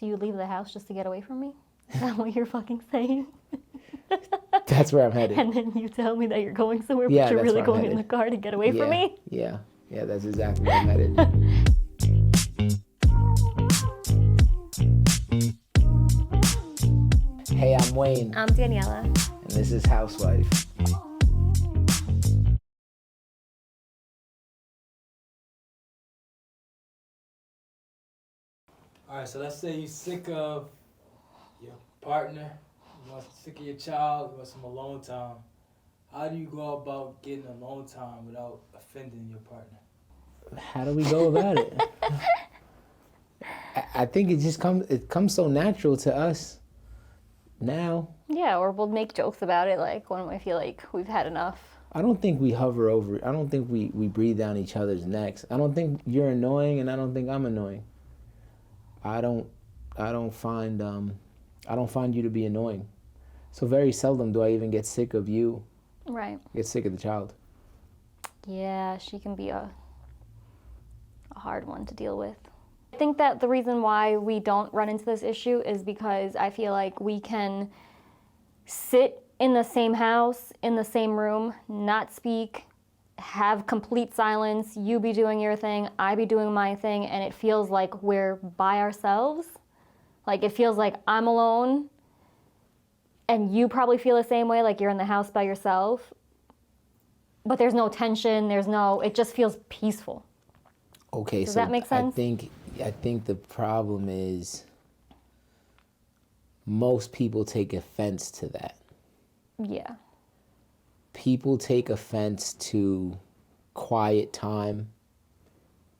So you leave the house just to get away from me? Is that what you're fucking saying? That's where I'm headed. And then you tell me that you're going somewhere, Yeah, but you're that's really where I'm going in headed. the car to get away from me? Yeah, that's exactly where I'm headed. Hey, I'm Wayne. I'm Daniela. And this is Houxwife. All right, so let's say you're sick of your partner, you want sick of your child, you want some alone time. How do you go about getting alone time without offending your partner? How do we go about it? I think it comes so natural to us now. Yeah, or we'll make jokes about it, like when we feel like we've had enough. I don't think we hover over. I don't think we breathe down each other's necks. I don't think you're annoying, and I don't think I'm annoying. I don't find you to be annoying. So very seldom do I even get sick of you. Right. Get sick of the child. Yeah, she can be a hard one to deal with. I think that the reason why we don't run into this issue is because I feel like we can sit in the same house, in the same room, not speak, have complete silence, you be doing your thing, I be doing my thing, and it feels like we're by ourselves. Like it feels like I'm alone, and you probably feel the same way, like you're in the house by yourself. But there's no tension, it just feels peaceful. Okay, Does so that make sense? I think the problem is most people take offense to that. Yeah. People take offense to quiet time.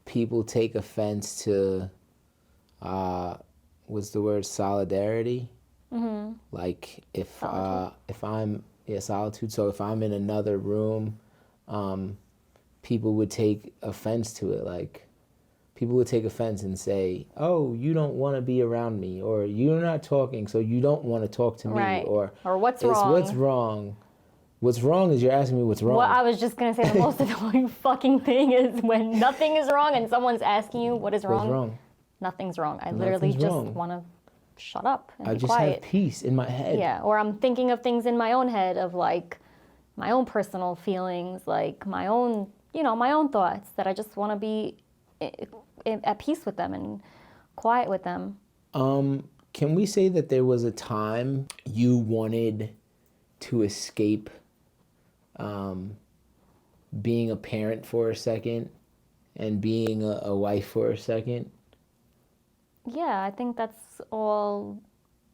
People take offense to, what's the word, solidarity? Mm-hmm. Like if I'm, solitude. So if I'm in another room, people would take offense to it. Like people would take offense and say, oh, you don't want to be around me, or you're not talking, so you don't want to talk to me. Right. Or what's wrong? What's wrong? What's wrong is you're asking me what's wrong. Well, I was just going to say the most annoying fucking thing is when nothing is wrong and someone's asking you what is wrong. What's wrong? Nothing's wrong. I literally just want to shut up and be quiet. I just have peace in my head. Yeah, or I'm thinking of things in my own head of like my own personal feelings, like my own, my own thoughts that I just want to be at peace with them and quiet with them. Can we say that there was a time you wanted to escape being a parent for a second and being a wife for a second? Yeah, I think that's all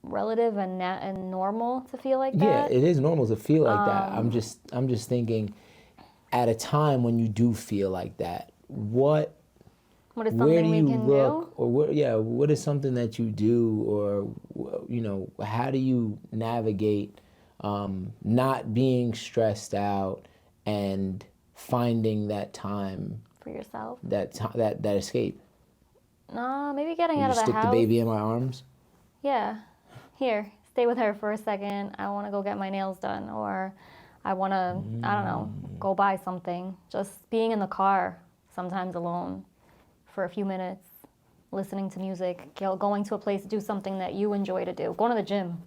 relative and normal to feel like that. Yeah, it is normal to feel like that. I'm just thinking, at a time when you do feel like that, what is something where do we you can look, do? or what is something that you do, or how do you navigate not being stressed out and finding that time For yourself? that escape? Maybe getting out of the stick house. the baby in my arms? Yeah. Here, stay with her for a second. I want to go get my nails done, or I want to, I don't know, go buy something. Just being in the car, sometimes alone, for a few minutes, listening to music, going to a place to do something that you enjoy to do, going to the gym.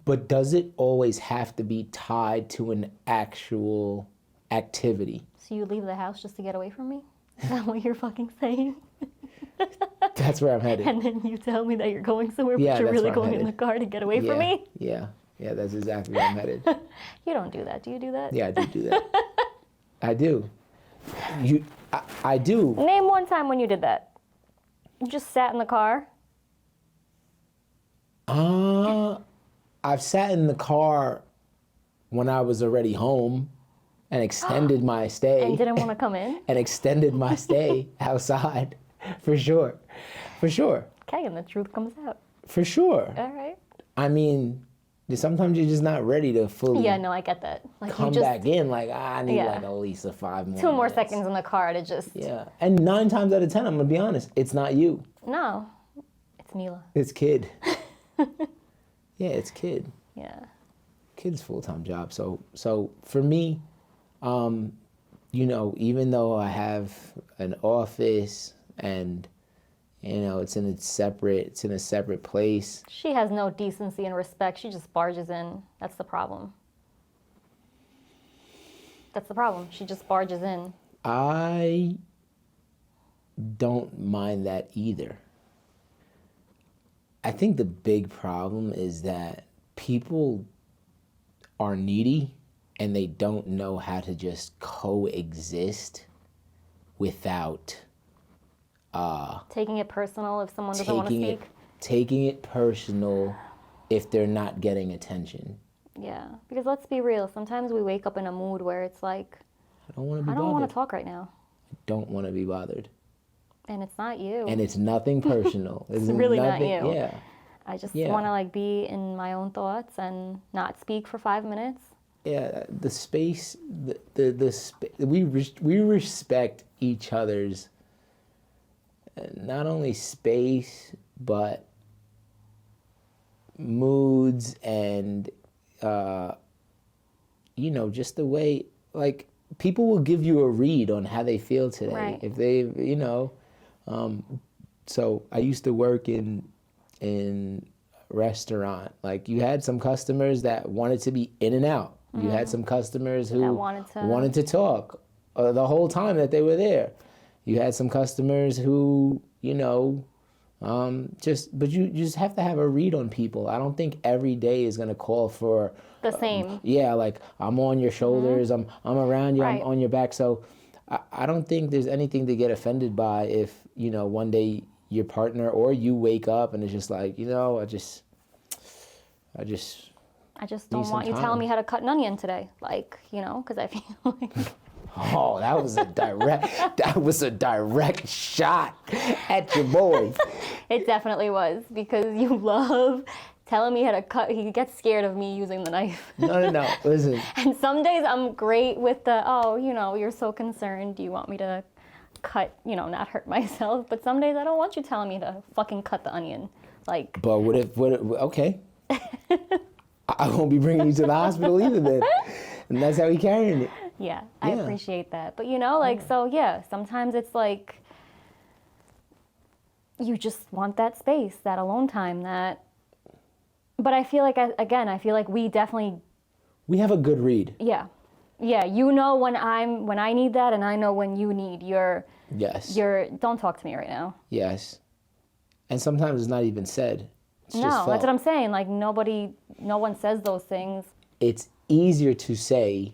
But does it always have to be tied to an actual activity? So you leave the house just to get away from me? Is that what you're fucking saying? That's where I'm headed. And then you tell me that you're going somewhere, Yeah, but you're that's really where I'm going in the headed. car to get away from me? Yeah, that's exactly where I'm headed. You don't do that. Do you do that? Yeah, I do that. I do. I do. Name one time when you did that. You just sat in the car? I've sat in the car when I was already home and extended my stay. And didn't want to come in? And extended my stay outside. For sure. Okay, and the truth comes out. For sure. All right. I mean, sometimes you're just not ready to fully Yeah, no, I get that. Like come you just, back in. Like, I need Yeah. like at least 5 more 2 more minutes. seconds in the car to just... Yeah. And 9 times out of 10, I'm going to be honest, it's not you. No, it's Mila. It's kid. Yeah, it's kid. Yeah. Kid's full-time job. So for me, even though I have an office and You know, it's in a separate place. She has no decency and respect. She just barges in. That's the problem. That's the problem. She just barges in. I don't mind that either. I think the big problem is that people are needy and they don't know how to just coexist without Taking it personal if someone doesn't want to speak. taking it personal if they're not getting attention. Yeah, because let's be real. Sometimes we wake up in a mood where it's like, I don't want to be I don't bothered. want to talk right now. I don't want to be bothered. And it's not you. And it's nothing personal. It's really not you. Yeah. I just Yeah. want to like be in my own thoughts and not speak for 5 minutes. Yeah, the space, we respect each other's not only space but moods and you know, just the way, like, people will give you a read on how they feel today. Right. If they, you know, so I used to work in restaurant. Like, you had some customers that wanted to be in and out. You had some customers who That wanted to talk the whole time that they were there. You had some customers who, you know, but you just have to have a read on people. I don't think every day is gonna call for The same. yeah, like, I'm on your shoulders, I'm around you, Right. I'm on your back. So I don't think there's anything to get offended by if, you know, one day your partner or you wake up and it's just like, you know, I just I just Need don't some want you time. telling me how to cut an onion today. Like, you know, because I feel like oh, that was a direct shot at your boy. it definitely was, because you love telling me how to cut. He gets scared of me using the knife. No, listen. And some days I'm great with the, oh, you know, you're so concerned. Do you want me to cut, you know, not hurt myself? But some days I don't want you telling me to fucking cut the onion. Like, But okay. I won't be bringing you to the hospital either then. And that's how he carrying it. yeah, I Yeah. appreciate that. But, you know, like, so yeah, sometimes it's like you just want that space, that alone time, that. But I feel like, I feel like we definitely, We have a good read. yeah, you know when I need that, and I know when you need Yes. don't talk to me right now. Yes. And sometimes it's not even said. It's No, just that's felt. what I'm saying. Like, no one says those things. It's easier to say,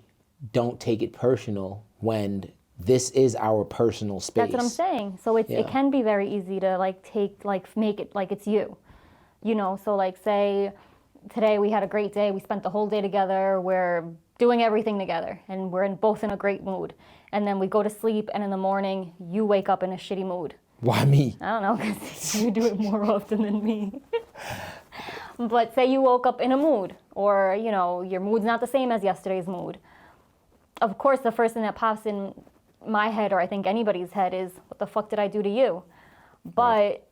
don't take it personal, when this is our personal space. That's what I'm saying. So it Yeah. can be very easy to make it like it's you. You know, so like, say today we had a great day. We spent the whole day together. We're doing everything together and we're both in a great mood. And then we go to sleep, and in the morning you wake up in a shitty mood. Why me? I don't know, because you do it more often than me. But say you woke up in a mood, or, you know, your mood's not the same as yesterday's mood. Of course, the first thing that pops in my head, or I think anybody's head, is, what the fuck did I do to you? But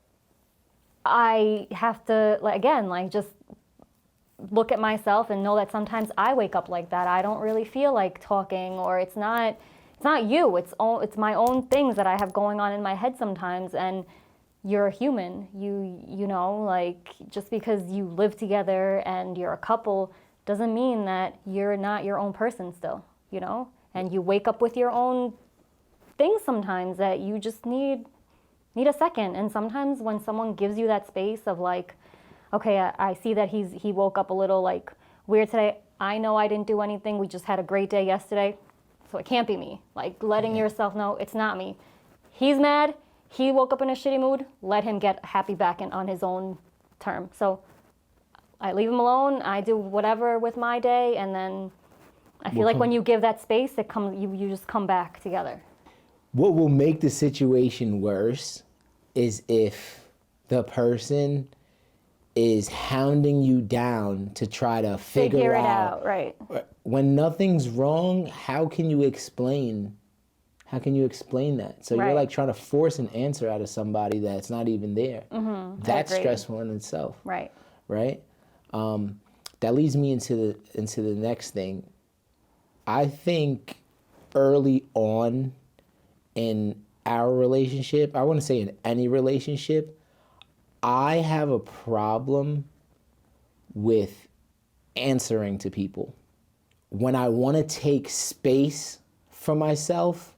I have to, like, again, like, just look at myself and know that sometimes I wake up like that. I don't really feel like talking, or it's not you. It's my own things that I have going on in my head sometimes. And you're a human. You know, like, just because you live together and you're a couple doesn't mean that you're not your own person still, you know? And you wake up with your own things sometimes that you just need a second. And sometimes when someone gives you that space of like, okay, I see that he woke up a little like weird today. I know I didn't do anything. We just had a great day yesterday. So it can't be me. Like, letting yourself know it's not me. He's mad. He woke up in a shitty mood. Let him get happy back on his own term. So I leave him alone. I do whatever with my day, and then I feel like when you give that space, you just come back together. What will make the situation worse is if the person is hounding you down to try to figure it out. out, right? When nothing's wrong, how can you explain that? So you're Right. like trying to force an answer out of somebody that's not even there. That's agree. stressful in itself, Right. right? That leads me into the next thing. I think early on in our relationship, I want to say in any relationship, I have a problem with answering to people. When I want to take space for myself,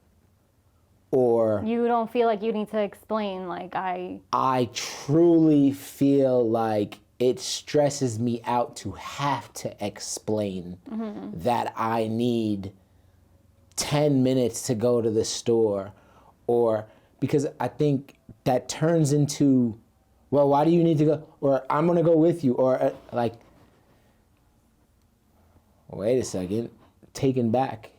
or You don't feel like you need to explain, like, I truly feel like it stresses me out to have to explain that I need 10 minutes to go to the store, or because I think that turns into, well, why do you need to go? Or I'm going to go with you. Or like, wait a second, taken back.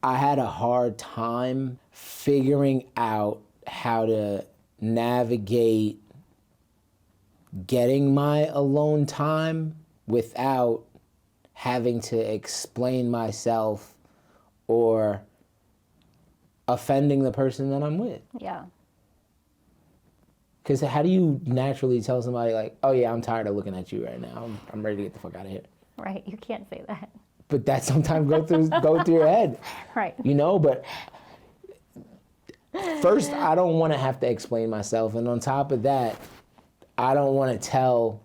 I had a hard time figuring out how to navigate getting my alone time without having to explain myself or offending the person that I'm with. yeah. Because how do you naturally tell somebody like, oh yeah, I'm tired of looking at you right now. I'm ready to get the fuck out of here. Right, you can't say that. But that sometimes go through your head. Right. You know, but first I don't want to have to explain myself. And on top of that, I don't want to tell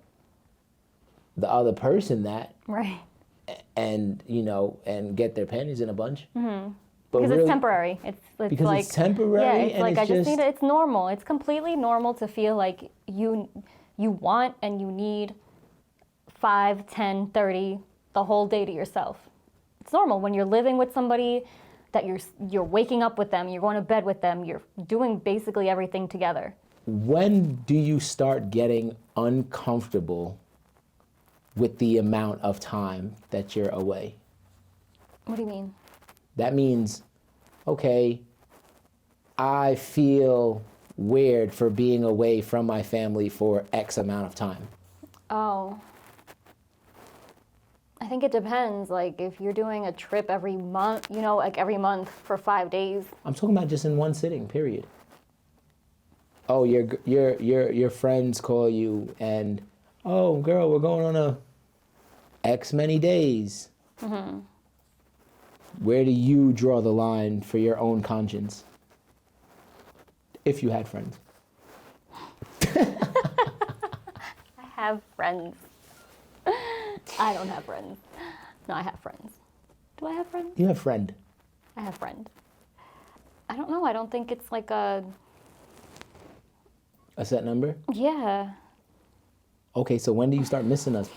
the other person that. Right. And, you know, and get their panties in a bunch. Mm-hmm. But Because really, it's temporary. It's because like, it's temporary. yeah, it's and like it's I just need it. It's normal. It's completely normal to feel like you want and you need 5, 10, 30, the whole day to yourself. It's normal when you're living with somebody that you're waking up with them, you're going to bed with them, you're doing basically everything together. When do you start getting uncomfortable with the amount of time that you're away? What do you mean? That means, okay, I feel weird for being away from my family for X amount of time. Oh. I think it depends. Like if you're doing a trip every month, you know, like every month for 5 days. I'm talking about just in one sitting, period. Oh, your friends call you and, oh, girl, we're going on a X many days. Mm-hmm. Where do you draw the line for your own conscience? If you had friends. I have friends. I don't have friends. No, I have friends. Do I have friends? You have friend. I have friends. I don't know. I don't think it's like a set number? Yeah. Okay, so when do you start missing us?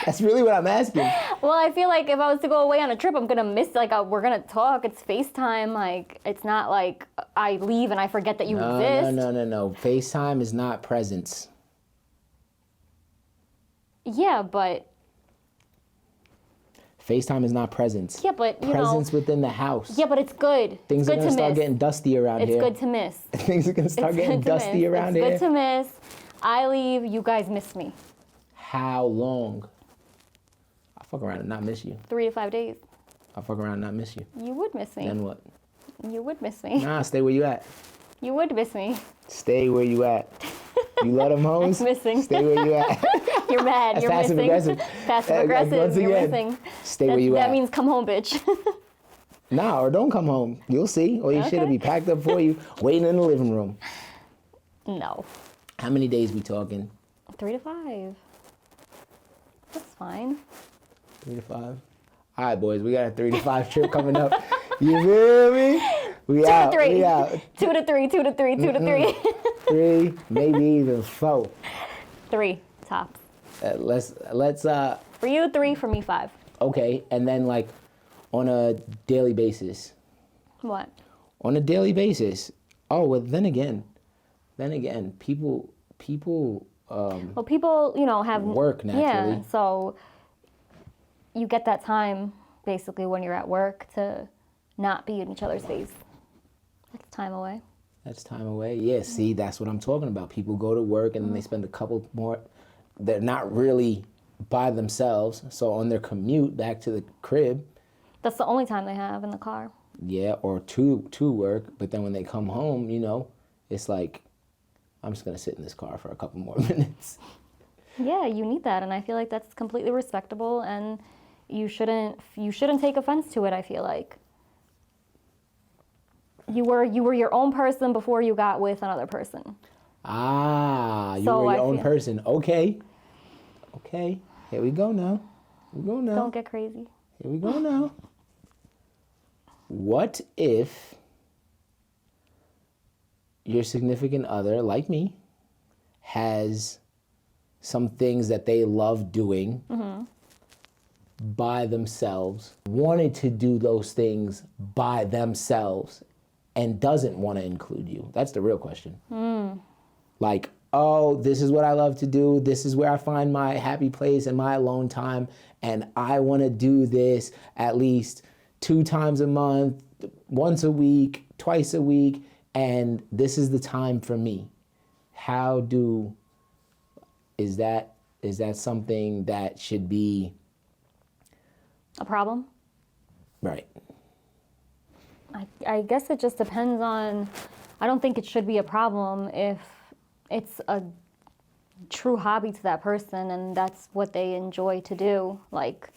That's really what I'm asking. Well, I feel like if I was to go away on a trip, I'm going to miss, like, we're going to talk. It's FaceTime. Like, it's not like I leave and I forget that you exist. No. FaceTime is not presence. Yeah, but... FaceTime is not presence. Yeah, but, you presence within the house. Yeah, but it's good. Things it's are going to start getting dusty around here. It's good to miss. Things are going to start getting dusty around here. It's good to miss. I leave, you guys miss me. How long? I'll fuck around and not miss you. 3 to 5 days. I'll fuck around and not miss you. You would miss me. Then what? You would miss me. Nah, stay where you at. You would miss me. Stay where you at. You love them hoes? I'm missing. Stay where you at. You're mad. You're passive missing. aggressive. Passive aggressive. Once You're again, missing. Stay where you at. That means come home, bitch. Nah, or don't come home. You'll see. Or your shit will be packed up for you, waiting in the living room. No. How many days we talking? 3 to 5. That's fine. 3 to 5. All right, boys, we got a 3 to 5 trip coming up. You feel me? We 2 out. to 3. We out. 2 to 3. 2 to 3. 2 to 3. 3, maybe even 4. 3 tops. Let's. For you, 3. For me, 5. Okay, and then like on a daily basis. What? On a daily basis. Oh, well, then again, people. Well, people, have work naturally. Yeah, so you get that time basically when you're at work to not be in each other's face. That's time away. That's time away. Yeah, see, that's what I'm talking about. People go to work and then they spend a couple more. They're not really by themselves. So on their commute back to the crib. That's the only time they have in the car. Yeah, or to work. But then when they come home, it's like, I'm just going to sit in this car for a couple more minutes. Yeah, you need that. And I feel like that's completely respectable. And you shouldn't take offense to it, I feel like. You were your own person before you got with another person. Ah, you So were I your own feel- person. Okay. Okay. Here we go now. Here we go now. Don't get crazy. Here we go now. What if your significant other, like me, has some things that they love doing by themselves, wanted to do those things by themselves, and doesn't want to include you? That's the real question. Like, oh, this is what I love to do. This is where I find my happy place and my alone time. And I want to do this at least 2 times a month, once a week, twice a week. And this is the time for me. Is that something that should be A problem? right? I guess it just depends on, I don't think it should be a problem if it's a true hobby to that person and that's what they enjoy to do. Like,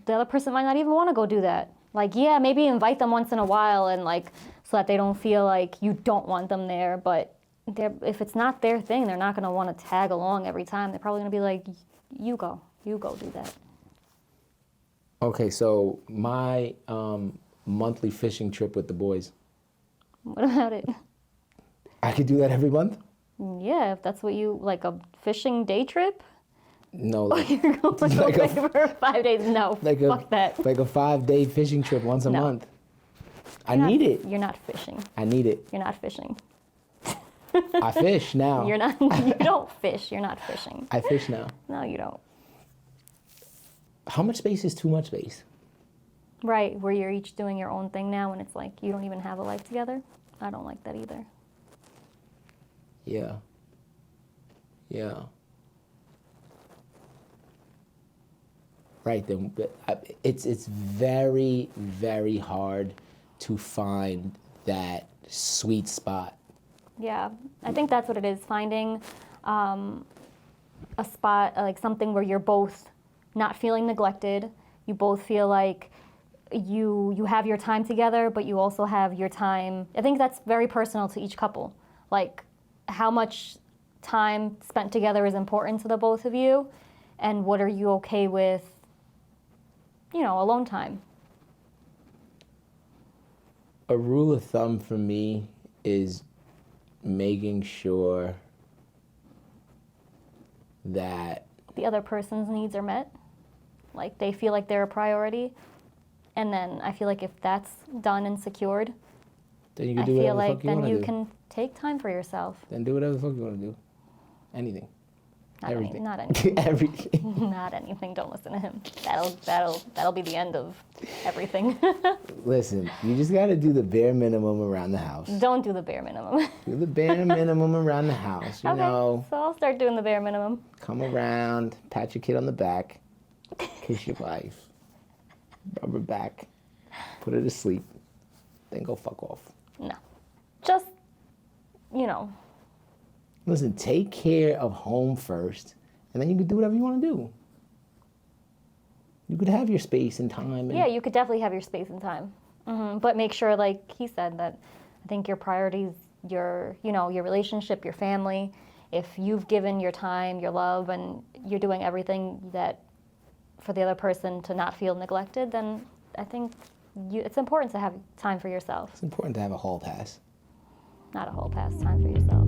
the other person might not even want to go do that. Like, yeah, maybe invite them once in a while and like, so that they don't feel like you don't want them there. But if it's not their thing, they're not going to want to tag along every time. They're probably going to be like, you go do that. Okay, so my monthly fishing trip with the boys, What about it? I could do that every month? Yeah, if that's what you, like a fishing day trip? No, like, You're going Like away a- for 5 days? No, like fuck that. like a 5-day fishing trip once a No. month. I You're not- need it. You're not fishing. I need it. You're not fishing. I fish now. You're not. You don't fish. You're not fishing. I fish now. No, you don't. How much space is too much space? Right, where you're each doing your own thing now, and it's like you don't even have a life together. I don't like that either. Yeah. Yeah. Right, then it's very, very hard to find that sweet spot. Yeah, I think that's what it is. Finding a spot, like something where you're both not feeling neglected. You both feel like you have your time together, but you also have your time. I think that's very personal to each couple. Like how much time spent together is important to the both of you, and what are you okay with, alone time. A rule of thumb for me is making sure that The other person's needs are met. Like they feel like they're a priority. And then I feel like if that's done and secured, then you I can do feel whatever the like fuck you then want you to do. can take time for yourself. Then do whatever the fuck you want to do. Anything. Everything. Not anything. Everything. Not anything. Don't listen to him. That'll be the end of everything. Listen, you just got to do the bare minimum around the house. Don't do the bare minimum. Do the bare minimum around the house. You Okay, know, so I'll start doing the bare minimum. come around, pat your kid on the back, kiss your wife, rub her back, put her to sleep, then go fuck off. No, just Listen, take care of home first, and then you can do whatever you want to do. You could have your space and time. And yeah, you could definitely have your space and time, but make sure, like he said, that I think your priorities, your relationship, your family. If you've given your time, your love, and you're doing everything that for the other person to not feel neglected, then I think it's important to have time for yourself. It's important to have a hall pass. Not a whole pass, time for yourself.